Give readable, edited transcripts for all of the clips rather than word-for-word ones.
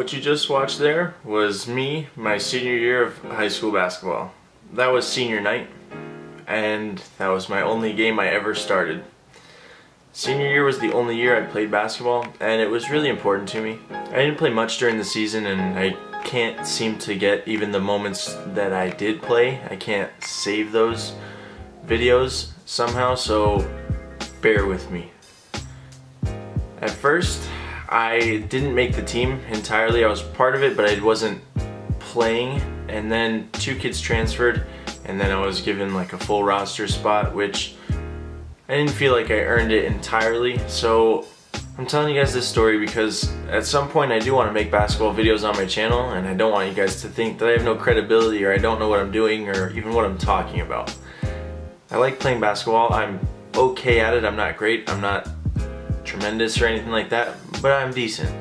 What you just watched there was me, my senior year of high school basketball. That was senior night, and that was my only game I ever started. Senior year was the only year I played basketball, and it was really important to me. I didn't play much during the season, and I can't seem to get even the moments that I did play. I can't save those videos somehow, so bear with me. At first, I didn't make the team entirely. I was part of it, but I wasn't playing. And then 2 kids transferred, and then I was given like a full roster spot, which I didn't feel like I earned it entirely. So I'm telling you guys this story because at some point I do want to make basketball videos on my channel, and I don't want you guys to think that I have no credibility or I don't know what I'm doing or even what I'm talking about. I like playing basketball. I'm okay at it. I'm not great. I'm not tremendous or anything like that, but I'm decent.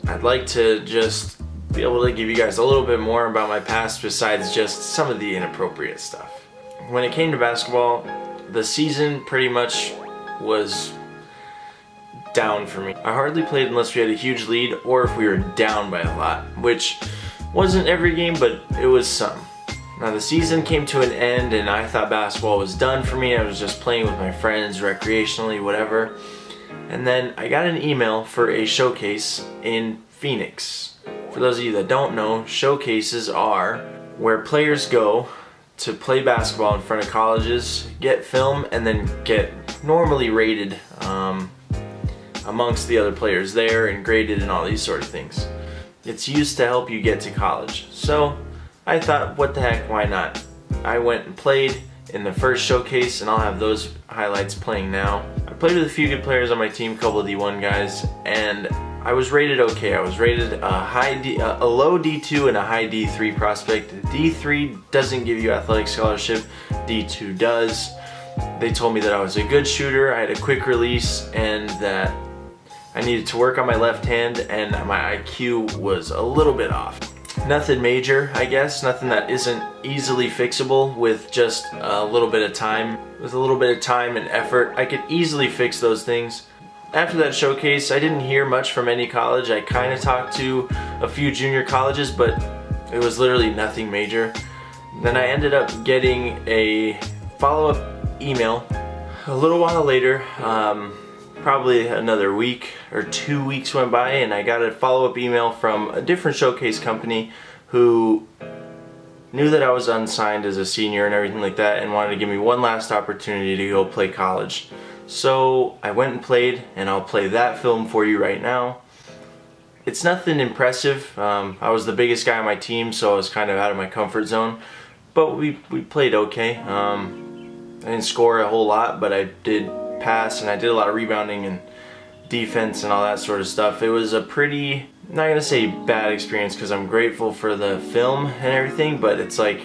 I'd like to just be able to give you guys a little bit more about my past besides just some of the inappropriate stuff. When it came to basketball, the season pretty much was down for me. I hardly played unless we had a huge lead or if we were down by a lot, which wasn't every game, but it was some. Now the season came to an end and I thought basketball was done for me. I was just playing with my friends recreationally, whatever. And then I got an email for a showcase in Phoenix. For those of you that don't know, showcases are where players go to play basketball in front of colleges, get film, and then get normally rated amongst the other players there and graded and all these sort of things. It's used to help you get to college. So I thought, what the heck, why not? I went and played in the first showcase, and I'll have those highlights playing now. I played with a few good players on my team, a couple of D1 guys, and I was rated okay. I was rated a low D2 and a high D3 prospect. D3 doesn't give you athletic scholarship, D2 does. They told me that I was a good shooter, I had a quick release, and that I needed to work on my left hand, and my IQ was a little bit off. Nothing major, I guess, nothing that isn't easily fixable with just a little bit of time. With a little bit of time and effort, I could easily fix those things. After that showcase, I didn't hear much from any college. I kind of talked to a few junior colleges, but it was literally nothing major. Then I ended up getting a follow-up email a little while later. Probably another week or 2 weeks went by, and I got a follow-up email from a different showcase company who knew that I was unsigned as a senior and everything like that and wanted to give me one last opportunity to go play college. So I went and played, and I'll play that film for you right now. It's nothing impressive. I was the biggest guy on my team, so I was kind of out of my comfort zone, but we played okay. I didn't score a whole lot, but I did pass, and I did a lot of rebounding and defense and all that sort of stuff. It was a pretty, I'm not gonna say bad experience because I'm grateful for the film and everything, but it's like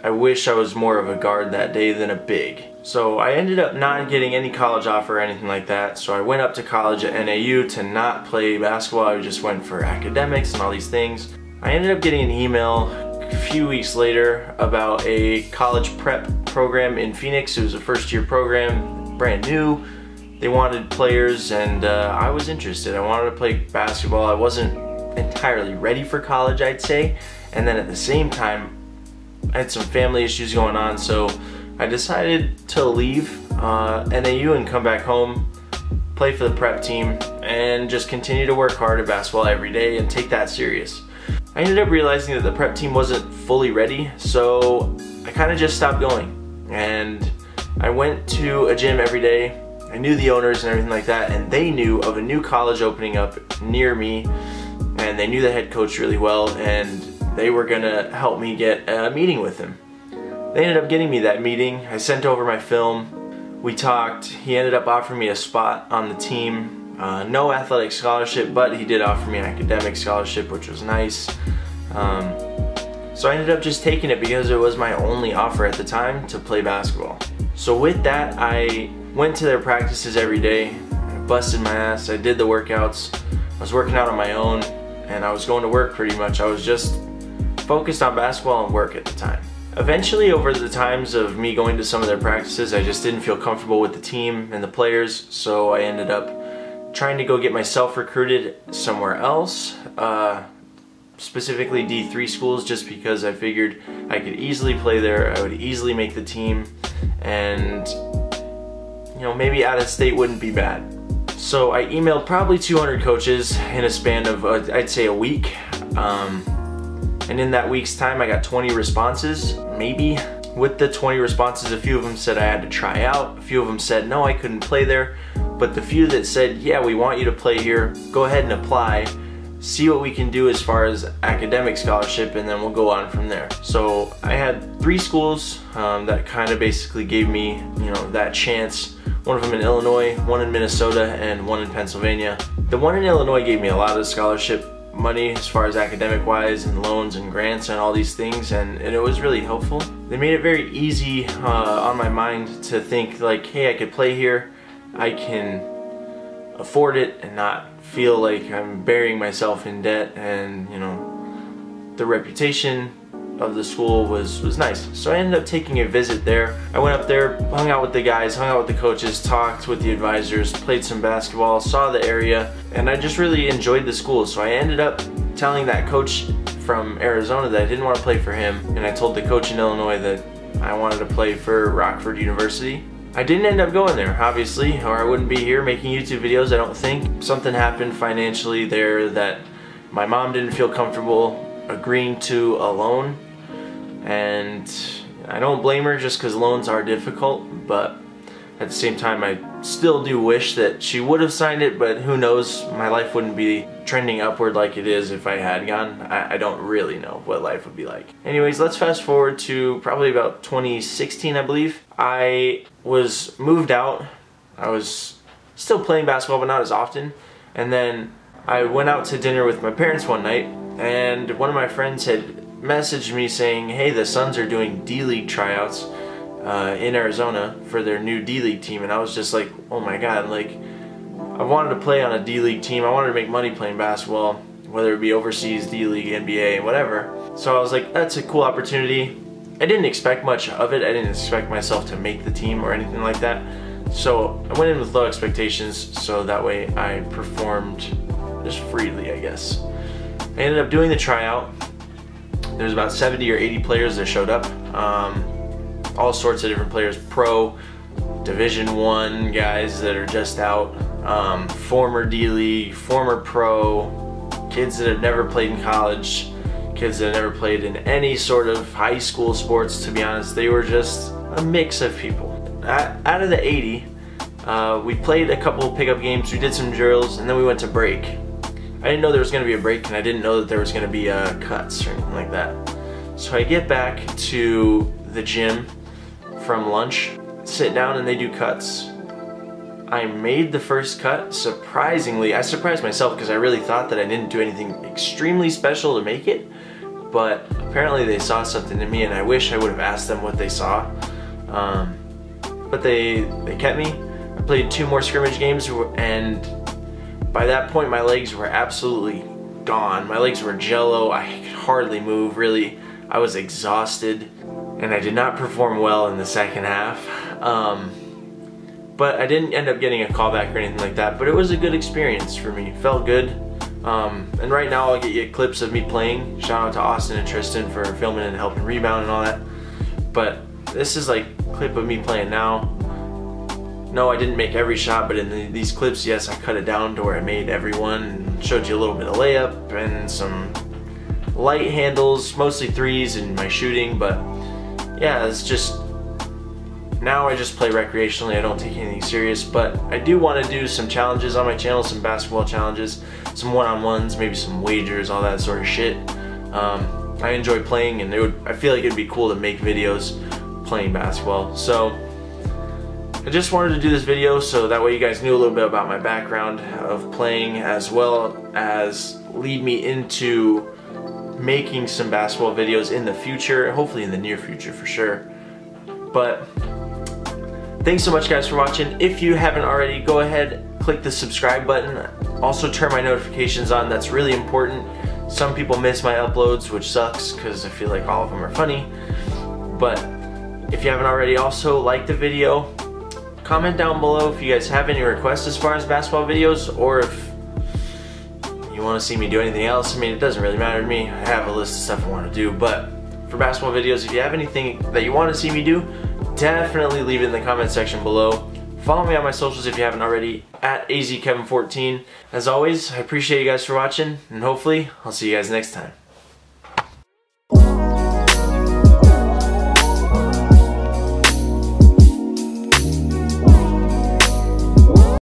I wish I was more of a guard that day than a big. So I ended up not getting any college offer or anything like that, so I went up to college at NAU to not play basketball. I just went for academics and all these things. I ended up getting an email a few weeks later about a college prep program in Phoenix. It was a first-year program, brand new. They wanted players, and I was interested. I wanted to play basketball. I wasn't entirely ready for college, I'd say, and then at the same time I had some family issues going on, so I decided to leave NAU and come back home, play for the prep team, and just continue to work hard at basketball every day and take that serious. I ended up realizing that the prep team wasn't fully ready, so I kind of just stopped going, and I went to a gym every day. I knew the owners and everything like that, and they knew of a new college opening up near me, and they knew the head coach really well, and they were gonna help me get a meeting with him. They ended up getting me that meeting. I sent over my film. We talked. He ended up offering me a spot on the team. No athletic scholarship, but he did offer me an academic scholarship, which was nice. So I ended up just taking it because it was my only offer at the time to play basketball. So with that, I went to their practices every day. I busted my ass. I did the workouts. I was working out on my own, and I was going to work pretty much. I was just focused on basketball and work at the time. Eventually, over the times of me going to some of their practices, I just didn't feel comfortable with the team and the players, so I ended up trying to go get myself recruited somewhere else, specifically D3 schools, just because I figured I could easily play there, I would easily make the team, and you know, maybe out of state wouldn't be bad. So I emailed probably 200 coaches in a span of I'd say a week, and in that week's time I got 20 responses, maybe. With the 20 responses, a few of them said I had to try out, a few of them said no, I couldn't play there, but the few that said yeah, we want you to play here, go ahead and apply, see what we can do as far as academic scholarship, and then we'll go on from there. So I had 3 schools that kind of basically gave me, you know, that chance. One of them in Illinois, one in Minnesota, and one in Pennsylvania. The one in Illinois gave me a lot of scholarship money as far as academic wise, and loans and grants and all these things, and it was really helpful. They made it very easy on my mind to think like, hey, I could play here, I can afford it and not feel like I'm burying myself in debt, and you know, the reputation of the school was nice. So I ended up taking a visit there. I went up there, hung out with the guys, hung out with the coaches, talked with the advisors, played some basketball, saw the area, and I just really enjoyed the school. So I ended up telling that coach from Arizona that I didn't want to play for him, and I told the coach in Illinois that I wanted to play for Rockford University. I didn't end up going there, obviously, or I wouldn't be here making YouTube videos, I don't think. Something happened financially there that my mom didn't feel comfortable agreeing to a loan, and I don't blame her, just because loans are difficult, but at the same time I still do wish that she would have signed it, but who knows, my life wouldn't be trending upward like it is if I had gone. I don't really know what life would be like. Anyways, let's fast forward to probably about 2016, I believe. I was moved out. I was still playing basketball, but not as often, and then I went out to dinner with my parents one night, and one of my friends had messaged me saying, hey, the Suns are doing D-League tryouts in Arizona for their new D-League team. And I was just like, oh my god, like, I wanted to play on a D-League team, I wanted to make money playing basketball, whether it be overseas, D-League, NBA, whatever. So I was like, that's a cool opportunity. I didn't expect much of it, I didn't expect myself to make the team or anything like that. So I went in with low expectations, so that way I performed just freely, I guess. I ended up doing the tryout. There's about 70 or 80 players that showed up. All sorts of different players, pro, Division I guys that are just out, former D-League, former pro, kids that have never played in college, kids that have never played in any sort of high school sports, to be honest. They were just a mix of people. Out of the 80, we played a couple of pickup games, we did some drills, and then we went to break. I didn't know there was going to be a break, and I didn't know that there was going to be cuts or anything like that. So I get back to the gym from lunch, sit down, and they do cuts. I made the first cut. Surprisingly, I surprised myself because I really thought that I didn't do anything extremely special to make it, but apparently they saw something in me, and I wish I would have asked them what they saw. But they kept me. I played 2 more scrimmage games, and by that point my legs were absolutely gone. My legs were jello. I could hardly move, really. I was exhausted, and I did not perform well in the second half. But I didn't end up getting a callback or anything like that, but it was a good experience for me. It felt good. And right now I'll get you clips of me playing. Shout out to Austin and Tristan for filming and helping rebound and all that. But this is like a clip of me playing now. No, I didn't make every shot, but in these clips, yes, I cut it down to where I made every one and showed you a little bit of layup and some light handles, mostly threes in my shooting. But yeah, it's just, now I just play recreationally. I don't take anything serious, but I do want to do some challenges on my channel, some basketball challenges, some one-on-ones, maybe some wagers, all that sort of shit. I enjoy playing, and I feel like it'd be cool to make videos playing basketball. So I just wanted to do this video so that way you guys knew a little bit about my background of playing, as well as lead me into making some basketball videos in the future, hopefully in the near future for sure. But thanks so much guys for watching. If you haven't already, go ahead, click the subscribe button. Also turn my notifications on, that's really important. Some people miss my uploads, which sucks because I feel like all of them are funny. But if you haven't already, also like the video, comment down below if you guys have any requests as far as basketball videos, or if you want to see me do anything else. I mean, it doesn't really matter to me. I have a list of stuff I want to do, but for basketball videos, if you have anything that you want to see me do, definitely leave it in the comment section below. Follow me on my socials if you haven't already, at AZKevin14. As always, I appreciate you guys for watching, and hopefully I'll see you guys next time.